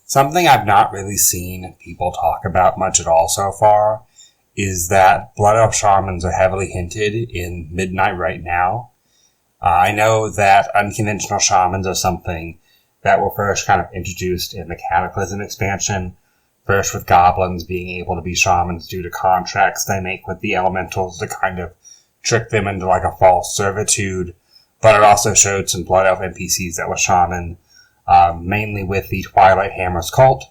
Something I've not really seen people talk about much at all so far is that Blood Elf Shamans are heavily hinted in Midnight right now. I know that unconventional shamans are something that were first kind of introduced in the Cataclysm expansion, first with goblins being able to be shamans due to contracts they make with the elementals to kind of trick them into like a false servitude, but it also showed some Blood Elf NPCs that were shaman, mainly with the Twilight Hammers cult,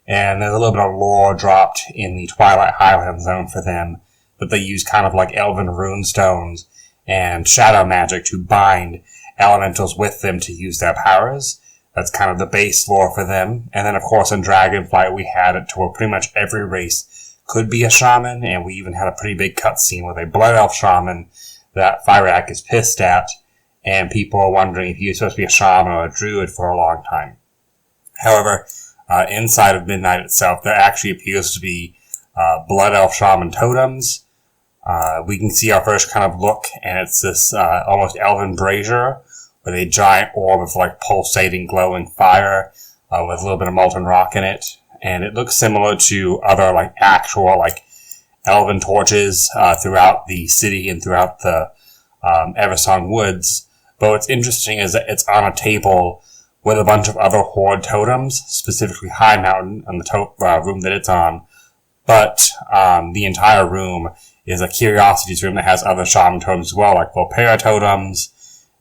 and there's a little bit of lore dropped in the Twilight Highland zone for them that they use kind of like elven rune stones and shadow magic to bind elementals with them to use their powers. That's kind of the base lore for them. And then, of course, in Dragonflight, we had it to where pretty much every race could be a shaman, and we even had a pretty big cutscene with a Blood Elf shaman that Fyrak is pissed at, and people are wondering if he was supposed to be a shaman or a druid for a long time. However, inside of Midnight itself, there actually appears to be Blood Elf Shaman Totems. We can see our first kind of look, and it's this almost elven brazier with a giant orb of like pulsating, glowing fire with a little bit of molten rock in it. And it looks similar to other like actual like elven torches throughout the city and throughout the Eversong Woods. But what's interesting is that it's on a table with a bunch of other Horde totems, specifically High Mountain on the room that it's on. But the entire room is a Curiosities room that has other Shaman totems as well, like Volpera totems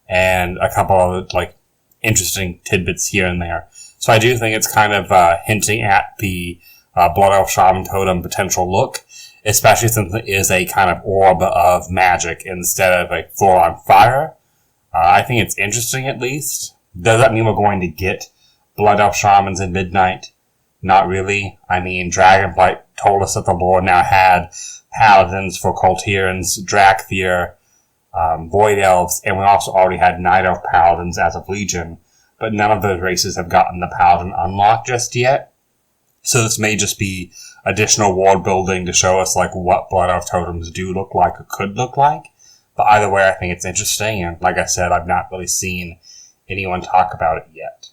and a couple of like interesting tidbits here and there. So I do think it's kind of hinting at the Blood Elf Shaman Totem potential look, especially since it is a kind of orb of magic instead of a full-on fire. I think it's interesting at least. Does that mean we're going to get Blood Elf Shamans in Midnight? Not really. I mean, Dragonflight told us that the lore now had Paladins for Kultirans, Drakthir, Void Elves, and we also already had Night Elf Paladins as of Legion, but none of those races have gotten the Paladin unlock just yet. So this may just be additional world building to show us like what Blood Elf totems do look like or could look like. But either way, I think it's interesting, and like I said, I've not really seen anyone talk about it yet.